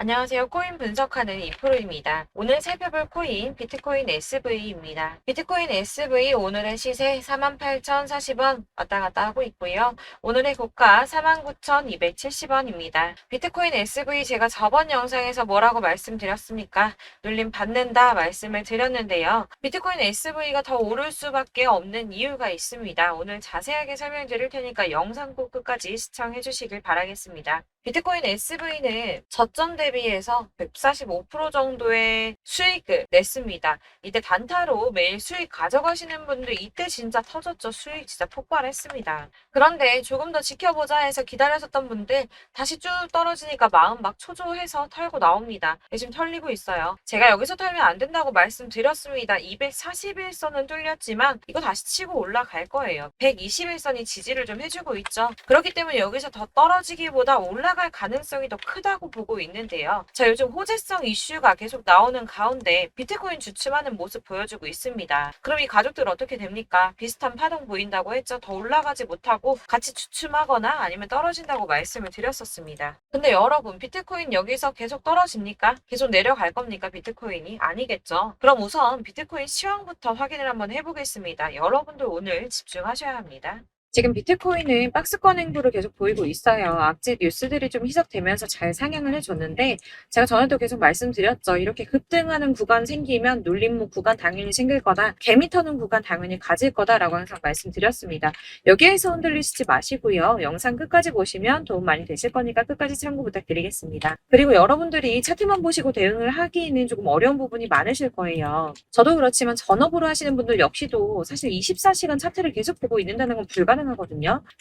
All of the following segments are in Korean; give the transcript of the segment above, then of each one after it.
안녕하세요. 코인 분석하는 이프로입니다. 오늘 살펴볼 코인 비트코인 SV입니다. 비트코인 SV 오늘의 시세 48,040원 왔다 갔다 하고 있고요. 오늘의 고가 49,270원입니다. 비트코인 SV 제가 저번 영상에서 뭐라고 말씀드렸습니까? 눌림 받는다 말씀을 드렸는데요. 비트코인 SV가 더 오를 수밖에 없는 이유가 있습니다. 오늘 자세하게 설명드릴 테니까 영상 꼭 끝까지 시청해 주시길 바라겠습니다. 비트코인 SV는 저점 대비해서 145% 정도의 수익을 냈습니다. 이때 단타로 매일 수익 가져가시는 분들 이때 진짜 터졌죠. 수익 진짜 폭발했습니다. 그런데 조금 더 지켜보자 해서 기다렸었던 분들 다시 쭉 떨어지니까 마음 막 초조해서 털고 나옵니다. 지금 털리고 있어요. 제가 여기서 털면 안 된다고 말씀드렸습니다. 241선은 뚫렸지만 이거 다시 치고 올라갈 거예요. 121선이 지지를 좀 해주고 있죠. 그렇기 때문에 여기서 더 떨어지기보다 올라갈 가능성이 더 크다고 보고 있는데요. 자, 요즘 호재성 이슈가 계속 나오는 가운데 비트코인 주춤하는 모습 보여주고 있습니다. 그럼 이 가족들 어떻게 됩니까? 비슷한 파동 보인다고 했죠. 더 올라가지 못하고 같이 주춤하거나 아니면 떨어진다고 말씀을 드렸었습니다. 근데 여러분, 비트코인 여기서 계속 떨어집니까? 계속 내려갈 겁니까? 비트코인이? 아니겠죠. 그럼 우선 비트코인 시황부터 확인을 한번 해보겠습니다. 여러분들 오늘 집중하셔야 합니다. 지금 비트코인은 박스권 행보를 계속 보이고 있어요. 악재 뉴스들이 좀 희석되면서 잘 상향을 해줬는데 제가 전에도 계속 말씀드렸죠. 이렇게 급등하는 구간 생기면 눌림목 구간 당연히 생길 거다. 개미 터는 구간 당연히 가질 거다라고 항상 말씀드렸습니다. 여기에서 흔들리시지 마시고요. 영상 끝까지 보시면 도움 많이 되실 거니까 끝까지 참고 부탁드리겠습니다. 그리고 여러분들이 차트만 보시고 대응을 하기에는 조금 어려운 부분이 많으실 거예요. 저도 그렇지만 전업으로 하시는 분들 역시도 사실 24시간 차트를 계속 보고 있는다는 건 불가능하거든요.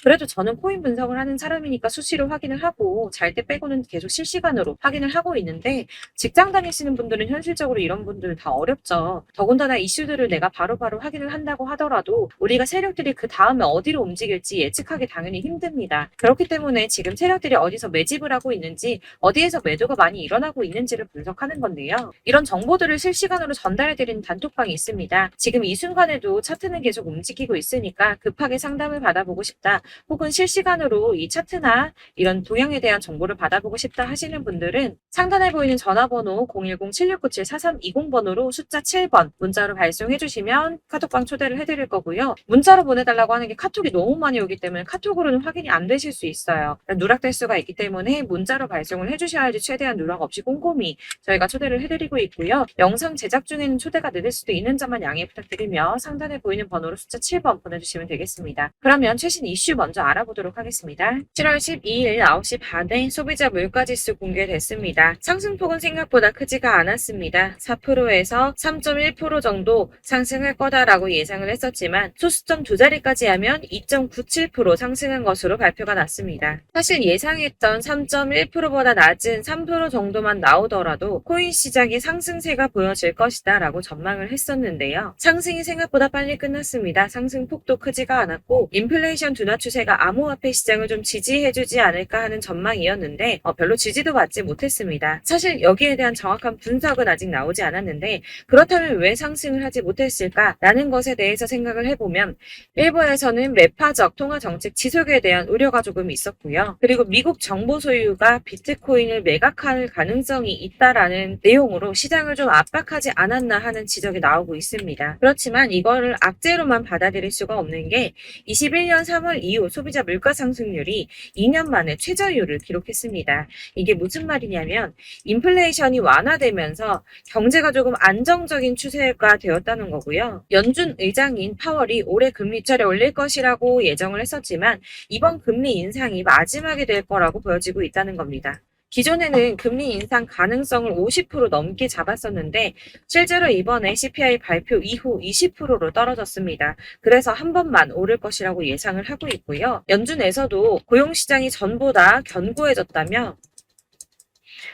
그래도 저는 코인 분석을 하는 사람이니까 수시로 확인을 하고 잘 때 빼고는 계속 실시간으로 확인을 하고 있는데 직장 다니시는 분들은 현실적으로 이런 분들 다 어렵죠. 더군다나 이슈들을 내가 바로바로 확인을 한다고 하더라도 우리가 세력들이 그 다음에 어디로 움직일지 예측하기 당연히 힘듭니다. 그렇기 때문에 지금 세력들이 어디서 매집을 하고 있는지 어디에서 매도가 많이 일어나고 있는지를 분석하는 건데요. 이런 정보들을 실시간으로 전달해드리는 단톡방이 있습니다. 지금 이 순간에도 차트는 계속 움직이고 있으니까 급하게 상담을 받아보고 싶다. 혹은 실시간으로 이 차트나 이런 동향에 대한 정보를 받아보고 싶다 하시는 분들은 상단에 보이는 전화번호 010-7697-4320번으로 숫자 7번 문자로 발송해 주시면 카톡방 초대를 해드릴 거고요. 문자로 보내달라고 하는 게 카톡이 너무 많이 오기 때문에 카톡으로는 확인이 안 되실 수 있어요. 누락될 수가 있기 때문에 문자로 발송을 해주셔야지 최대한 누락 없이 꼼꼼히 저희가 초대를 해드리고 있고요. 영상 제작 중에는 초대가 늦을 수도 있는 점만 양해 부탁드리며 상단에 보이는 번호로 숫자 7번 보내주시면 되겠습니다. 그러면 최신 이슈 먼저 알아보도록 하겠습니다. 7월 12일 9시 반에 소비자 물가지수 공개됐습니다. 상승폭은 생각보다 크지가 않았습니다. 4%에서 3.1% 정도 상승할 거다라고 예상을 했었지만 소수점 두 자리까지 하면 2.97% 상승한 것으로 발표가 났습니다. 사실 예상했던 3.1%보다 낮은 3% 정도만 나오더라도 코인 시장의 상승세가 보여질 것이다 라고 전망을 했었는데요. 상승이 생각보다 빨리 끝났습니다. 상승폭도 크지가 않았고 인플레이션 둔화 추세가 암호화폐 시장을 좀 지지해주지 않을까 하는 전망이었는데 별로 지지도 받지 못했습니다. 사실 여기에 대한 정확한 분석은 아직 나오지 않았는데 그렇다면 왜 상승을 하지 못했을까라는 것에 대해서 생각을 해보면 일부에서는 매파적 통화 정책 지속에 대한 우려가 조금 있었고요. 그리고 미국 정보 소유가 비트코인을 매각할 가능성이 있다라는 내용으로 시장을 좀 압박하지 않았나 하는 지적이 나오고 있습니다. 그렇지만 이거를 악재로만 받아들일 수가 없는 게 21년 3월 이후 소비자 물가 상승률이 2년 만에 최저율을 기록했습니다. 이게 무슨 말이냐면 인플레이션이 완화되면서 경제가 조금 안정적인 추세가 되었다는 거고요. 연준 의장인 파월이 올해 금리 차례 올릴 것이라고 예정을 했었지만 이번 금리 인상이 마지막이 될 거라고 보여지고 있다는 겁니다. 기존에는 금리 인상 가능성을 50% 넘게 잡았었는데 실제로 이번에 CPI 발표 이후 20%로 떨어졌습니다. 그래서 한 번만 오를 것이라고 예상을 하고 있고요. 연준에서도 고용시장이 전보다 견고해졌다며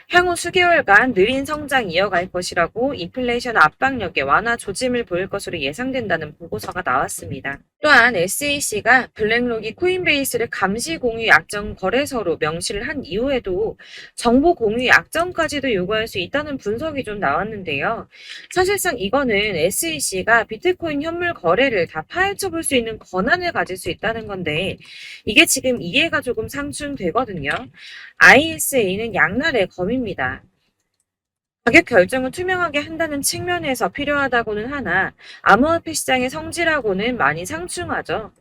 향후 수개월간 느린 성장 이어갈 것이라고 인플레이션 압박력에 완화 조짐을 보일 것으로 예상된다는 보고서가 나왔습니다. 또한 SEC가 블랙록이 코인베이스를 감시 공유 약정 거래소로 명시를 한 이후에도 정보 공유 약정까지도 요구할 수 있다는 분석이 좀 나왔는데요. 사실상 이거는 SEC가 비트코인 현물 거래를 다 파헤쳐 볼 수 있는 권한을 가질 수 있다는 건데 이게 지금 이해가 조금 상충되거든요. ISA는 양날의 검입니다. 가격 결정을 투명하게 한다는 측면에서 필요하다고는 하나 암호화폐 시장의 성질하고는 많이 상충하죠.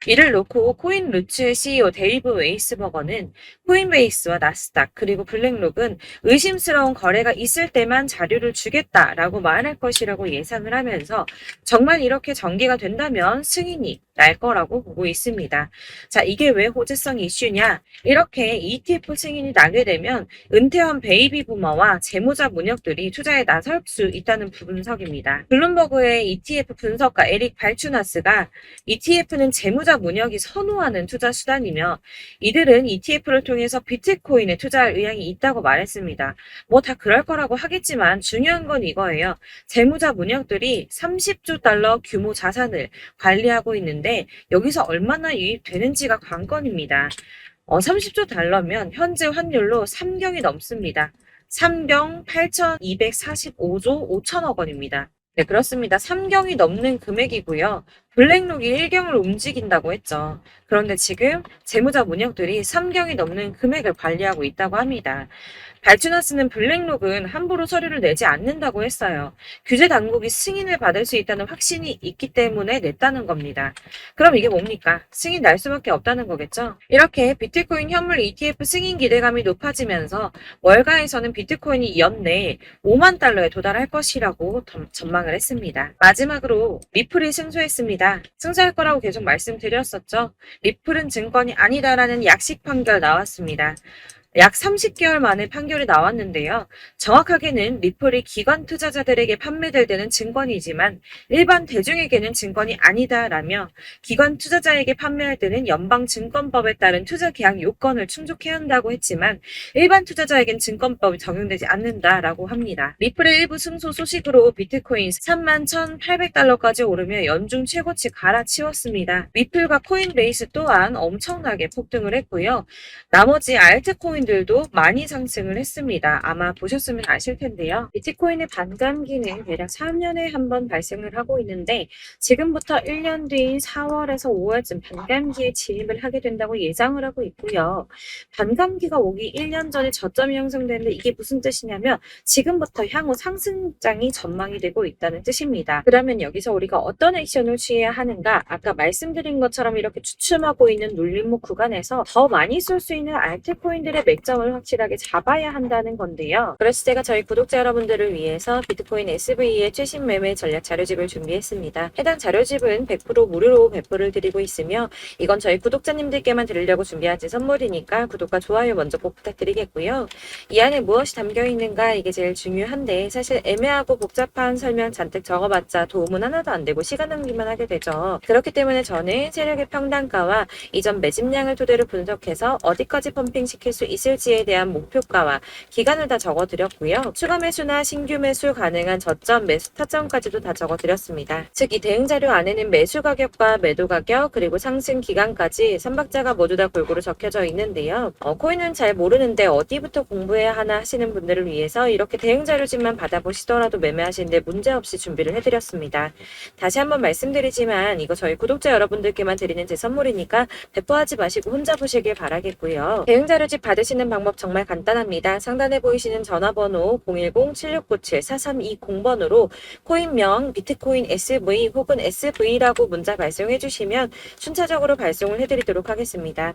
이를 놓고 코인루츠의 CEO 데이브 웨이스버거는 코인베이스와 나스닥 그리고 블랙록은 의심스러운 거래가 있을 때만 자료를 주겠다라고 말할 것이라고 예상을 하면서 정말 이렇게 전개가 된다면 승인이 날 거라고 보고 있습니다. 자, 이게 왜 호재성 이슈냐? 이렇게 ETF 승인이 나게 되면 은퇴한 베이비 부머와 재무자 문역들이 투자에 나설 수 있다는 분석입니다. 블룸버그의 ETF 분석가 에릭 발추나스가 ETF는 재무자 문역이 선호하는 투자 수단이며 이들은 ETF를 통해서 비트코인에 투자할 의향이 있다고 말했습니다. 뭐 다 그럴 거라고 하겠지만 중요한 건 이거예요. 재무자 문역들이 30조 달러 규모 자산을 관리하고 있는데 여기서 얼마나 유입되는지가 관건입니다. 30조 달러면 현재 환율로 3경이 넘습니다. 3경 8,245조 5천억 원입니다. 네, 그렇습니다. 3경이 넘는 금액이고요. 블랙록이 1경을 움직인다고 했죠. 그런데 지금 재무자 문역들이 3경이 넘는 금액을 관리하고 있다고 합니다. 발주나스는 블랙록은 함부로 서류를 내지 않는다고 했어요. 규제 당국이 승인을 받을 수 있다는 확신이 있기 때문에 냈다는 겁니다. 그럼 이게 뭡니까? 승인 날 수밖에 없다는 거겠죠? 이렇게 비트코인 현물 ETF 승인 기대감이 높아지면서 월가에서는 비트코인이 연내 5만 달러에 도달할 것이라고 전망을 했습니다. 마지막으로 리플이 승소했습니다. 승소할 거라고 계속 말씀드렸었죠. 리플은 증권이 아니다라는 약식 판결 나왔습니다. 약 30개월 만에 판결이 나왔는데요. 정확하게는 리플이 기관 투자자들에게 판매될 때는 증권이지만 일반 대중에게는 증권이 아니다라며 기관 투자자에게 판매할 때는 연방증권법에 따른 투자 계약 요건을 충족해야 한다고 했지만 일반 투자자에겐 증권법이 적용되지 않는다라고 합니다. 리플의 일부 승소 소식으로 비트코인 31,800달러까지 오르며 연중 최고치 갈아치웠습니다. 리플과 코인베이스 또한 엄청나게 폭등을 했고요. 나머지 알트코인들도 많이 상승을 했습니다. 아마 보셨으면 아실 텐데요. 비트코인의 반감기는 대략 3년에 한 번 발생을 하고 있는데 지금부터 1년 뒤인 4월에서 5월쯤 반감기에 진입을 하게 된다고 예상을 하고 있고요. 반감기가 오기 1년 전에 저점이 형성되는데 이게 무슨 뜻이냐면 지금부터 향후 상승장이 전망이 되고 있다는 뜻입니다. 그러면 여기서 우리가 어떤 액션을 취해야 하는가? 아까 말씀드린 것처럼 이렇게 주춤하고 있는 눌림목 구간에서 더 많이 쏠 수 있는 알트코인들의 맥점을 확실하게 잡아야 한다는 건데요. 그래서 제가 저희 구독자 여러분들을 위해서 비트코인 SV의 최신 매매 전략 자료집을 준비했습니다. 해당 자료집은 100% 무료로 배포를 드리고 있으며 이건 저희 구독자님들께만 드리려고 준비한 선물이니까 구독과 좋아요 먼저 꼭 부탁드리겠고요. 이 안에 무엇이 담겨 있는가 이게 제일 중요한데 사실 애매하고 복잡한 설명 잔뜩 적어봤자 도움은 하나도 안 되고 시간 낭비만 하게 되죠. 그렇기 때문에 저는 세력의 평단가와 이전 매집량을 토대로 분석해서 어디까지 펌핑시킬 수 있을지에 대한 목표가와 기간을 다 적어드렸고요. 추가 매수나 신규 매수 가능한 저점, 매수 타점까지도 다 적어드렸습니다. 즉 이 대응 자료 안에는 매수 가격과 매도 가격 그리고 상승 기간까지 3박자가 모두 다 골고루 적혀져 있는데요. 코인은 잘 모르는데 어디부터 공부해야 하나 하시는 분들을 위해서 이렇게 대응 자료집만 받아보시더라도 매매하시는데 문제없이 준비를 해드렸습니다. 다시 한번 말씀드리지만 이거 저희 구독자 여러분들께만 드리는 제 선물이니까 배포하지 마시고 혼자 보시길 바라겠고요. 대응 자료집 받으시는 방법 정말 간단합니다. 상단에 보이시는 전화번호 010-7697-4320번으로 코인명 비트코인 SV 혹은 SV라고 문자 발송해 주시면 순차적으로 발송을 해드리도록 하겠습니다.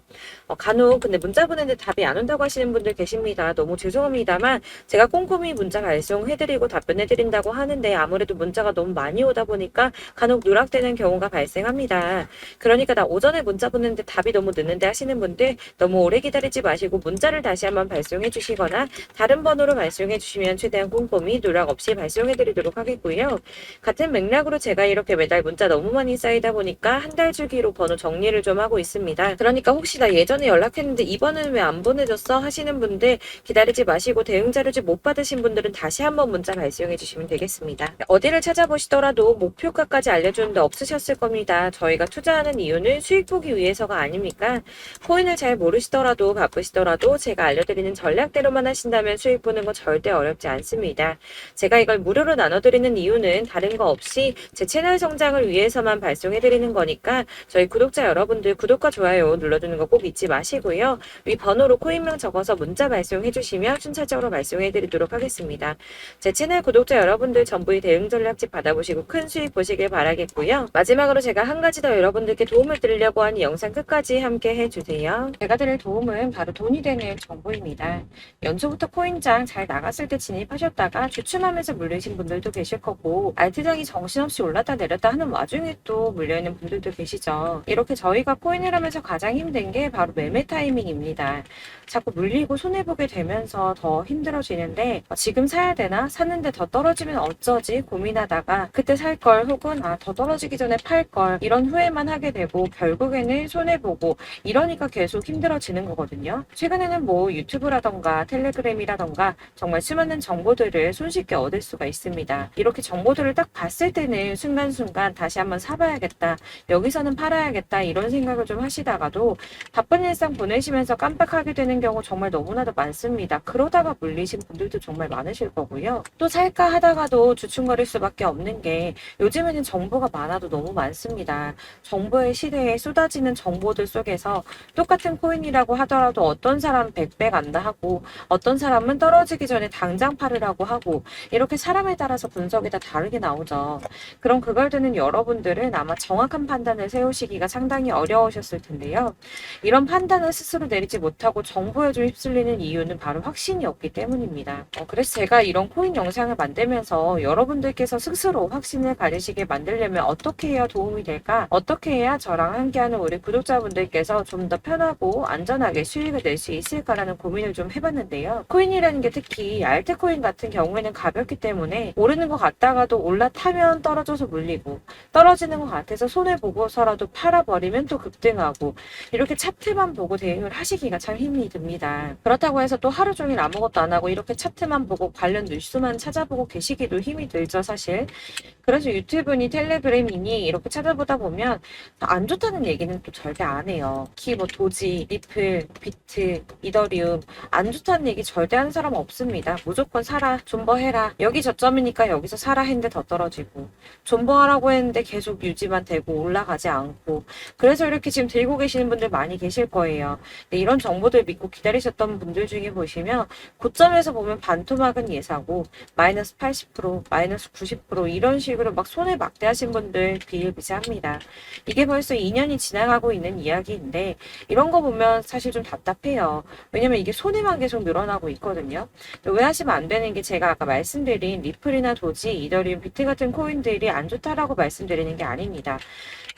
간혹 근데 문자 보내는데 답이 안 온다고 하시는 분들 계십니다. 너무 죄송합니다만 제가 꼼꼼히 문자 발송해드리고 답변해드린다고 하는데 아무래도 문자가 너무 많이 오다 보니까 간혹 누락되는 경우가 발생합니다. 그러니까 나 오전에 문자 보냈는데 답이 너무 늦는데 하시는 분들 너무 오래 기다리지 마시고 문자를 다시 한번 발송해 주시거나 다른 번호로 발송해 주시면 최대한 꼼꼼히 누락 없이 발송해 드리도록 하겠고요. 같은 맥락으로 제가 이렇게 매달 문자 너무 많이 쌓이다 보니까 한 달 주기로 번호 정리를 좀 하고 있습니다. 그러니까 혹시 나 예전에 연락했는데 이번에는 왜 안 보내줬어 하시는 분들 기다리지 마시고 대응 자료집 못 받으신 분들은 다시 한번 문자 발송해 주시면 되겠습니다. 어디를 찾아보시더라도 목표가까지 알려주는데 없으셨을 겁니다. 저희가 투자하는 이유는 수익 보기 위해서가 아닙니까? 코인을 잘 모르시더라도 바쁘시더라도 그리고 제가 알려드리는 전략대로만 하신다면 수익 보는 거 절대 어렵지 않습니다. 제가 이걸 무료로 나눠드리는 이유는 다른 거 없이 제 채널 성장을 위해서만 발송해드리는 거니까 저희 구독자 여러분들 구독과 좋아요 눌러주는 거 꼭 잊지 마시고요. 위 번호로 코인명 적어서 문자 발송해주시면 순차적으로 발송해드리도록 하겠습니다. 제 채널 구독자 여러분들 전부의 대응 전략집 받아보시고 큰 수익 보시길 바라겠고요. 마지막으로 제가 한 가지 더 여러분들께 도움을 드리려고 하니 영상 끝까지 함께 해주세요. 제가 드릴 도움은 바로 돈이 되는 정보입니다. 연초부터 코인장 잘 나갔을 때 진입하셨다가 주춤하면서 물리신 분들도 계실 거고 알트장이 정신없이 올랐다 내렸다 하는 와중에 또 물려있는 분들도 계시죠. 이렇게 저희가 코인을 하면서 가장 힘든 게 바로 매매 타이밍입니다. 자꾸 물리고 손해보게 되면서 더 힘들어지는데 지금 사야 되나? 샀는데 더 떨어지면 어쩌지? 고민하다가 그때 살 걸 혹은 더 떨어지기 전에 팔 걸 이런 후회만 하게 되고 결국에는 손해보고 이러니까 계속 힘들어지는 거거든요. 최근에는 뭐 유튜브라던가 텔레그램이라던가 정말 수많은 정보들을 손쉽게 얻을 수가 있습니다. 이렇게 정보들을 딱 봤을 때는 순간순간 다시 한번 사봐야겠다. 여기서는 팔아야겠다. 이런 생각을 좀 하시다가도 바쁜 일상 보내시면서 깜빡하게 되는 경우 정말 너무나도 많습니다. 그러다가 물리신 분들도 정말 많으실 거고요. 또 살까 하다가도 주춤거릴 수밖에 없는 게 요즘에는 정보가 많아도 너무 많습니다. 정보의 시대에 쏟아지는 정보들 속에서 똑같은 코인이라고 하더라도 어떤 사람은 100배 간다 하고 어떤 사람은 떨어지기 전에 당장 팔으라고 하고 이렇게 사람에 따라서 분석이 다 다르게 나오죠. 그럼 그걸 듣는 여러분들은 아마 정확한 판단을 세우시기가 상당히 어려우셨을 텐데요. 이런 판단을 스스로 내리지 못하고 정보에 좀 휩쓸리는 이유는 바로 확신이 없기 때문입니다. 그래서 제가 이런 코인 영상을 만들면서 여러분들께서 스스로 확신을 가지시게 만들려면 어떻게 해야 도움이 될까? 어떻게 해야 저랑 함께하는 우리 구독자분들께서 좀 더 편하고 안전하게 수익을 낼 수 있을까라는 고민을 좀 해봤는데요. 코인이라는 게 특히 알트코인 같은 경우에는 가볍기 때문에 오르는 것 같다가도 올라타면 떨어져서 물리고 떨어지는 것 같아서 손해보고서라도 팔아버리면 또 급등하고 이렇게 차트만 보고 대응을 하시기가 참 힘이 듭니다. 그렇다고 해서 또 하루 종일 아무것도 안 하고 이렇게 차트만 보고 관련 뉴스만 찾아보고 계시기도 힘이 들죠, 사실. 그래서 유튜브니 텔레그램이니 이렇게 찾아보다 보면 안 좋다는 얘기는 또 절대 안 해요. 특히 뭐 도지, 리플, 비트, 이더리움 안 좋다는 얘기 절대 하는 사람 없습니다. 무조건 사라, 존버해라. 여기 저점이니까 여기서 사라 했는데 더 떨어지고 존버하라고 했는데 계속 유지만 되고 올라가지 않고 그래서 이렇게 지금 들고 계시는 분들 많이 계실 거예요. 근데 이런 정보들 믿고 기다리셨던 분들 중에 보시면 고점에서 보면 반토막은 예사고 마이너스 80%, 마이너스 90% 이런 식으로 막 손해 막대하신 분들 비일비재합니다. 이게 벌써 2년이 지나가고 있는 이야기인데 이런 거 보면 사실 좀 답답해요. 왜냐면 이게 손해만 계속 늘어나고 있거든요. 오해하시면 안 되는 게 제가 아까 말씀드린 리플이나 도지, 이더리움, 비트 같은 코인들이 안 좋다라고 말씀드리는 게 아닙니다.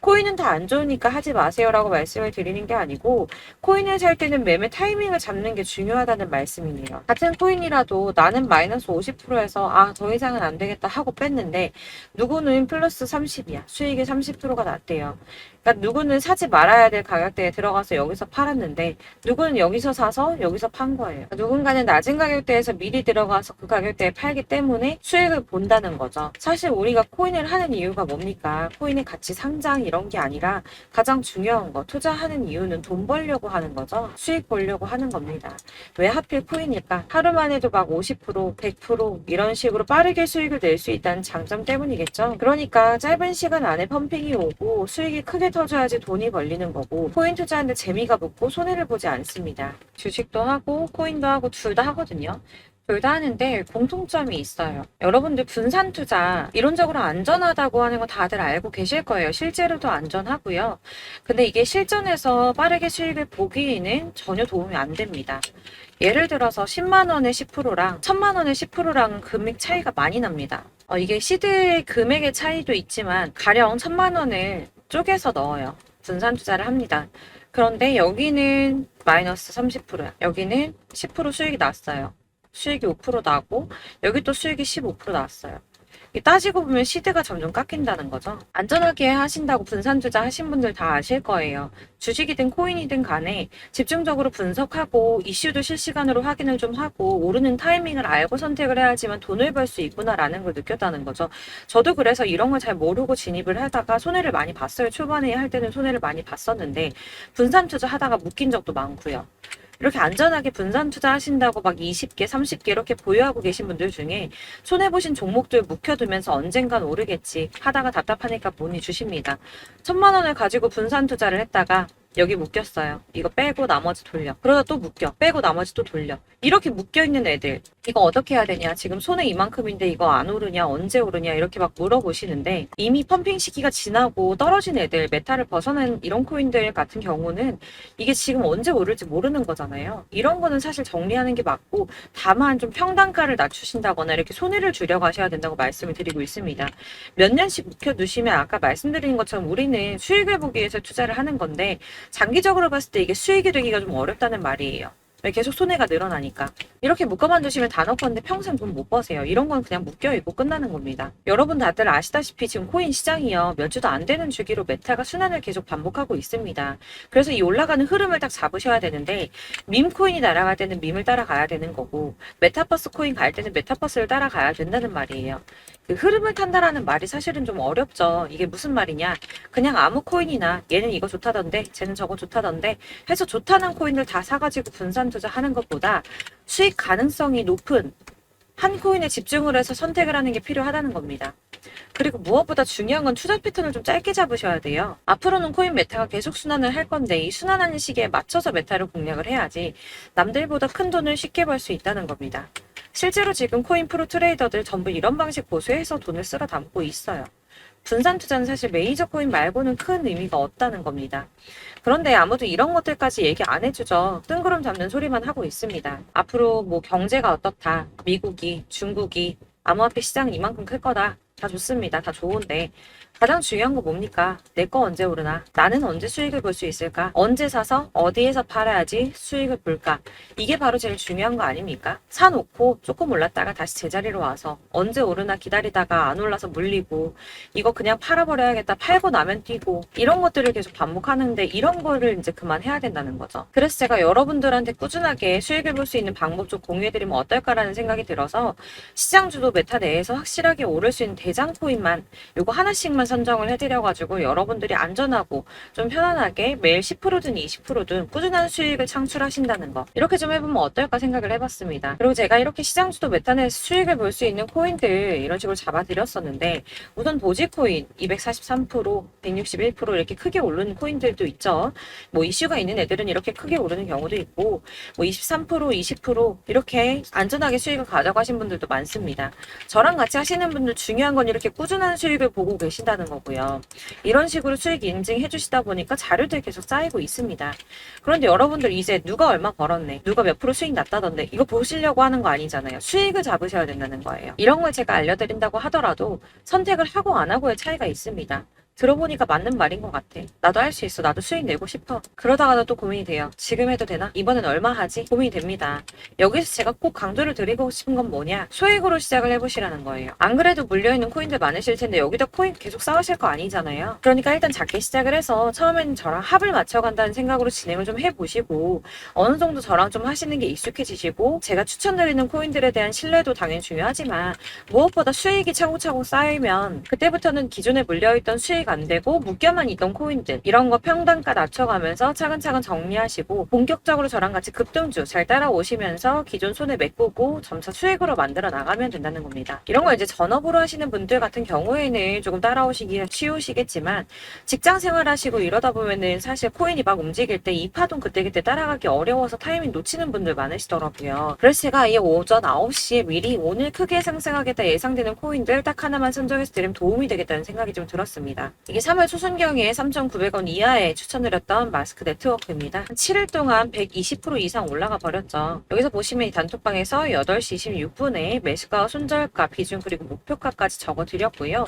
코인은 다 안 좋으니까 하지 마세요라고 말씀을 드리는 게 아니고 코인을 살 때는 매매 타이밍을 잡는 게 중요하다는 말씀이에요. 같은 코인이라도 나는 마이너스 50%에서 더 이상은 안 되겠다 하고 뺐는데 누구는 플러스 30이야. 수익이 30%가 났대요. 그러니까 누구는 사지 말아야 될 가격대에 들어가서 여기서 팔았는데 누구는 여기서 사서 여기서 판 거예요. 누군가는 낮은 가격대에서 미리 들어가서 그 가격대에 팔기 때문에 수익을 본다는 거죠. 사실 우리가 코인을 하는 이유가 뭡니까? 코인의 가치 상장 이런 게 아니라 가장 중요한 거 투자하는 이유는 돈 벌려고 하는 거죠. 수익 보려고 하는 겁니다. 왜 하필 코인일까? 하루만 해도 막 50%, 100% 이런 식으로 빠르게 수익을 낼 수 있다는 장점 때문이겠죠. 그러니까 짧은 시간 안에 펌핑이 오고 수익이 크게 터져야지 돈이 벌리는 거고 코인 투자하는데 재미가 붙고 손해를 보지 않습니다. 주식도 하고 코인도 하고 둘 다 하거든요. 둘 다 하는데 공통점이 있어요. 여러분들 분산 투자 이론적으로 안전하다고 하는 거 다들 알고 계실 거예요. 실제로도 안전하고요. 근데 이게 실전에서 빠르게 수익을 보기에는 전혀 도움이 안 됩니다. 예를 들어서 10만 원의 10%랑 1000만 원의 10%랑 금액 차이가 많이 납니다. 이게 시드의 금액의 차이도 있지만 가령 1000만 원을 쪼개서 넣어요. 분산 투자를 합니다. 그런데 여기는 마이너스 30%야. 여기는 10% 수익이 났어요. 수익이 5% 나고 여기 또 수익이 15% 나왔어요. 따지고 보면 시드가 점점 깎인다는 거죠. 안전하게 하신다고 분산 투자 하신 분들 다 아실 거예요. 주식이든 코인이든 간에 집중적으로 분석하고 이슈도 실시간으로 확인을 좀 하고 오르는 타이밍을 알고 선택을 해야지만 돈을 벌 수 있구나라는 걸 느꼈다는 거죠. 저도 그래서 이런 걸 잘 모르고 진입을 하다가 손해를 많이 봤어요. 초반에 할 때는 손해를 많이 봤었는데 분산 투자 하다가 묶인 적도 많고요. 이렇게 안전하게 분산 투자하신다고 막 20개, 30개 이렇게 보유하고 계신 분들 중에 손해보신 종목들 묵혀두면서 언젠간 오르겠지 하다가 답답하니까 문의 주십니다. 1,000만 원을 가지고 분산 투자를 했다가 여기 묶였어요. 이거 빼고 나머지 돌려. 그러다 또 묶여. 빼고 나머지 또 돌려. 이렇게 묶여있는 애들 이거 어떻게 해야 되냐, 지금 손해 이만큼인데 이거 안 오르냐, 언제 오르냐 이렇게 막 물어보시는데, 이미 펌핑 시기가 지나고 떨어진 애들, 메타를 벗어난 이런 코인들 같은 경우는 이게 지금 언제 오를지 모르는 거잖아요. 이런 거는 사실 정리하는 게 맞고, 다만 좀 평단가를 낮추신다거나 이렇게 손해를 줄여 가셔야 된다고 말씀을 드리고 있습니다. 몇 년씩 묵혀두시면 아까 말씀드린 것처럼 우리는 수익을 보기 위해서 투자를 하는 건데, 장기적으로 봤을 때 이게 수익이 되기가 좀 어렵다는 말이에요. 왜? 계속 손해가 늘어나니까. 이렇게 묶어만 두시면 다 넣었는데 평생 돈 못 버세요. 이런 건 그냥 묶여있고 끝나는 겁니다. 여러분 다들 아시다시피 지금 코인 시장이요, 몇 주도 안 되는 주기로 메타가 순환을 계속 반복하고 있습니다. 그래서 이 올라가는 흐름을 딱 잡으셔야 되는데, 밈 코인이 날아갈 때는 밈을 따라가야 되는 거고, 메타버스 코인 갈 때는 메타버스를 따라가야 된다는 말이에요. 그 흐름을 탄다라는 말이 사실은 좀 어렵죠. 이게 무슨 말이냐, 그냥 아무 코인이나 얘는 이거 좋다던데 쟤는 저거 좋다던데 해서 좋다는 코인들 다 사가지고 분산 투자하는 것보다 수익 가능성이 높은 한 코인에 집중을 해서 선택을 하는 게 필요하다는 겁니다. 그리고 무엇보다 중요한 건 투자 패턴을 좀 짧게 잡으셔야 돼요. 앞으로는 코인 메타가 계속 순환을 할 건데, 이 순환하는 시기에 맞춰서 메타를 공략을 해야지 남들보다 큰 돈을 쉽게 벌 수 있다는 겁니다. 실제로 지금 코인 프로 트레이더들 전부 이런 방식 고수해서 돈을 쓸어 담고 있어요. 분산 투자는 사실 메이저 코인 말고는 큰 의미가 없다는 겁니다. 그런데 아무도 이런 것들까지 얘기 안 해주죠. 뜬구름 잡는 소리만 하고 있습니다. 앞으로 뭐 경제가 어떻다, 미국이, 중국이, 암호화폐 시장은 이만큼 클 거다, 다 좋습니다. 다 좋은데 가장 중요한 거 뭡니까? 내 거 언제 오르나? 나는 언제 수익을 볼 수 있을까? 언제 사서 어디에서 팔아야지 수익을 볼까? 이게 바로 제일 중요한 거 아닙니까? 사놓고 조금 올랐다가 다시 제자리로 와서 언제 오르나 기다리다가 안 올라서 물리고, 이거 그냥 팔아버려야겠다, 팔고 나면 뛰고, 이런 것들을 계속 반복하는데, 이런 거를 이제 그만해야 된다는 거죠. 그래서 제가 여러분들한테 꾸준하게 수익을 볼 수 있는 방법 좀 공유해드리면 어떨까라는 생각이 들어서, 시장주도 메타 내에서 확실하게 오를 수 있는 대장 코인만 요거 하나씩만 선정을 해드려가지고 여러분들이 안전하고 좀 편안하게 매일 10%든 20%든 꾸준한 수익을 창출하신다는 거, 이렇게 좀 해보면 어떨까 생각을 해봤습니다. 그리고 제가 이렇게 시장주도 메타내에서 수익을 볼 수 있는 코인들 이런 식으로 잡아드렸었는데, 우선 도지코인 243%, 161% 이렇게 크게 오르는 코인들도 있죠. 뭐 이슈가 있는 애들은 이렇게 크게 오르는 경우도 있고, 뭐 23%, 20% 이렇게 안전하게 수익을 가져가신 분들도 많습니다. 저랑 같이 하시는 분들 중요한 건 이렇게 꾸준한 수익을 보고 계신다는 거고요. 이런 식으로 수익 인증해 주시다 보니까 자료들이 계속 쌓이고 있습니다. 그런데 여러분들 이제 누가 얼마 벌었네, 누가 몇 프로 수익 났다던데 이거 보시려고 하는 거 아니잖아요. 수익을 잡으셔야 된다는 거예요. 이런 걸 제가 알려드린다고 하더라도 선택을 하고 안 하고의 차이가 있습니다. 들어보니까 맞는 말인 것 같아. 나도 할 수 있어. 나도 수익 내고 싶어. 그러다가도 또 고민이 돼요. 지금 해도 되나? 이번엔 얼마 하지? 고민이 됩니다. 여기서 제가 꼭 강조를 드리고 싶은 건 뭐냐? 소액으로 시작을 해보시라는 거예요. 안 그래도 물려있는 코인들 많으실 텐데 여기다 코인 계속 쌓으실 거 아니잖아요. 그러니까 일단 작게 시작을 해서 처음에는 저랑 합을 맞춰간다는 생각으로 진행을 좀 해보시고, 어느 정도 저랑 좀 하시는 게 익숙해지시고, 제가 추천드리는 코인들에 대한 신뢰도 당연히 중요하지만 무엇보다 수익이 차곡차곡 쌓이면 그때부터는 기존에 물려있던 수익 안 되고 묶여만 있던 코인들 이런 거 평단가 낮춰가면서 차근차근 정리하시고, 본격적으로 저랑 같이 급등주 잘 따라오시면서 기존 손해 메꾸고 점차 수익으로 만들어 나가면 된다는 겁니다. 이런 걸 이제 전업으로 하시는 분들 같은 경우에는 조금 따라오시기 쉬우시겠지만, 직장 생활하시고 이러다 보면은 사실 코인이 막 움직일 때 이 파동 그때그때 따라가기 어려워서 타이밍 놓치는 분들 많으시더라고요. 그래서 제가 아예 오전 9시에 미리 오늘 크게 상승하겠다 예상되는 코인들 딱 하나만 선정해서 드리면 도움이 되겠다는 생각이 좀 들었습니다. 이게 3월 초순경에 3,900원 이하에 추천드렸던 마스크 네트워크입니다. 한 7일 동안 120% 이상 올라가 버렸죠. 여기서 보시면 이 단톡방에서 8시 26분에 매수가, 손절가, 비중 그리고 목표가까지 적어드렸고요.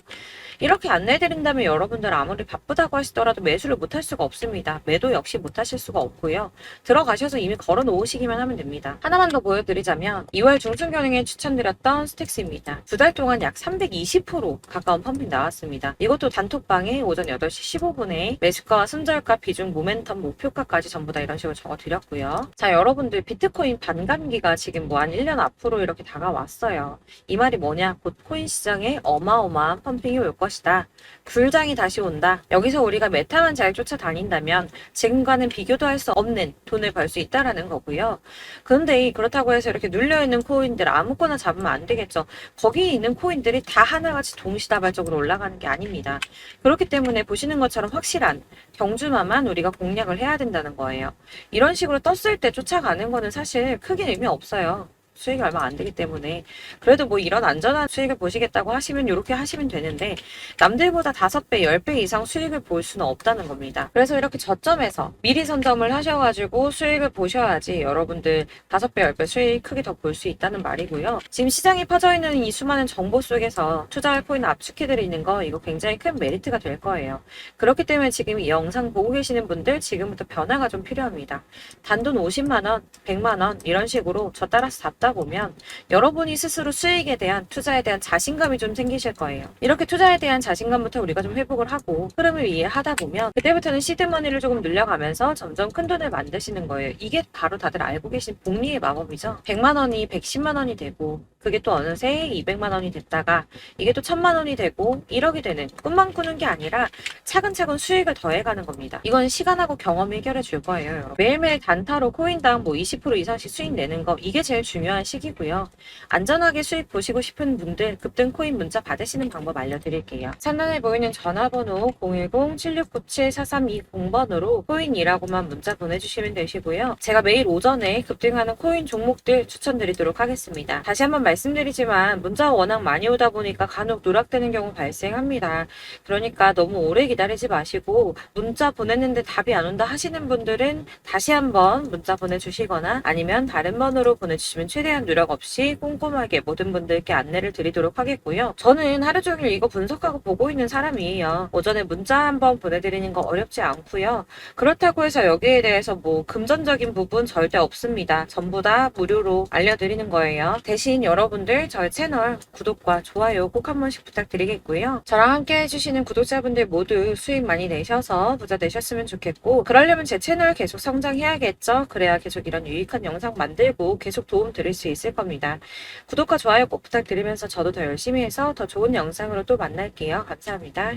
이렇게 안내해드린다면 여러분들 아무리 바쁘다고 하시더라도 매수를 못할 수가 없습니다. 매도 역시 못하실 수가 없고요. 들어가셔서 이미 걸어 놓으시기만 하면 됩니다. 하나만 더 보여드리자면 2월 중순경에 추천드렸던 스택스입니다. 2달 동안 약 320% 가까운 펌핑 나왔습니다. 이것도 단톡방 단톡방에 오전 8시 15분에 매수가와 손절가, 비중, 모멘텀, 목표가까지 전부 다 이런 식으로 적어드렸고요. 자, 여러분들 비트코인 반감기가 지금 뭐 한 1년 앞으로 이렇게 다가왔어요. 이 말이 뭐냐? 곧 코인 시장에 어마어마한 펌핑이 올 것이다. 불장이 다시 온다. 여기서 우리가 메타만 잘 쫓아다닌다면 지금과는 비교도 할 수 없는 돈을 벌 수 있다라는 거고요. 그런데 그렇다고 해서 이렇게 눌려있는 코인들 아무거나 잡으면 안 되겠죠. 거기에 있는 코인들이 다 하나같이 동시다발적으로 올라가는 게 아닙니다. 그렇기 때문에 보시는 것처럼 확실한 경주마만 우리가 공략을 해야 된다는 거예요. 이런 식으로 떴을 때 쫓아가는 거는 사실 크게 의미 없어요. 수익이 얼마 안 되기 때문에. 그래도 뭐 이런 안전한 수익을 보시겠다고 하시면 이렇게 하시면 되는데, 남들보다 5배, 10배 이상 수익을 볼 수는 없다는 겁니다. 그래서 이렇게 저점에서 미리 선점을 하셔가지고 수익을 보셔야지 여러분들 5배, 10배 수익 크게 더 볼 수 있다는 말이고요. 지금 시장에 퍼져있는 이 수많은 정보 속에서 투자할 코인을 압축해드리는 거, 이거 굉장히 큰 메리트가 될 거예요. 그렇기 때문에 지금 이 영상 보고 계시는 분들 지금부터 변화가 좀 필요합니다. 단돈 50만원, 100만원 이런 식으로 저 따라서 잡다 보면 여러분이 스스로 수익에 대한, 투자에 대한 자신감이 좀 생기실 거예요. 이렇게 투자에 대한 자신감부터 우리가 좀 회복을 하고 흐름을 이해하다 보면 그때부터는 시드머니를 조금 늘려가면서 점점 큰 돈을 만드시는 거예요. 이게 바로 다들 알고 계신 복리의 마법이죠. 100만원이 110만원이 되고, 그게 또 어느새 200만원이 됐다가 이게 또 1000만원이 되고 1억이 되는, 꿈만 꾸는 게 아니라 차근차근 수익을 더해가는 겁니다. 이건 시간하고 경험이 해결해 줄 거예요. 여러분. 매일매일 단타로 코인당 뭐 20% 이상씩 수익 내는 거, 이게 제일 중요한 시기고요. 안전하게 수익 보시고 싶은 분들 급등 코인 문자 받으시는 방법 알려드릴게요. 상단에 보이는 전화번호 010-7697-4320번으로 코인이라고만 문자 보내주시면 되시고요. 제가 매일 오전에 급등하는 코인 종목들 추천드리도록 하겠습니다. 다시 한번 말씀드리지만 문자가 워낙 많이 오다 보니까 간혹 누락되는 경우 발생합니다. 그러니까 너무 오래 기다리지 마시고, 문자 보냈는데 답이 안 온다 하시는 분들은 다시 한번 문자 보내주시거나 아니면 다른 번호로 보내주시면 최대한 누락 없이 꼼꼼하게 모든 분들께 안내를 드리도록 하겠고요. 저는 하루 종일 이거 분석하고 보고 있는 사람이에요. 오전에 문자 한번 보내드리는 거 어렵지 않고요. 그렇다고 해서 여기에 대해서 뭐 금전적인 부분 절대 없습니다. 전부 다 무료로 알려드리는 거예요. 대신 여러분들 저희 채널 구독과 좋아요 꼭 한 번씩 부탁드리겠고요. 저랑 함께 해주시는 구독자분들 모두 수익 많이 내셔서 부자 되셨으면 좋겠고, 그러려면 제 채널 계속 성장해야겠죠. 그래야 계속 이런 유익한 영상 만들고 계속 도움 드릴 수 있을 겁니다. 구독과 좋아요 꼭 부탁드리면서 저도 더 열심히 해서 더 좋은 영상으로 또 만날게요. 감사합니다.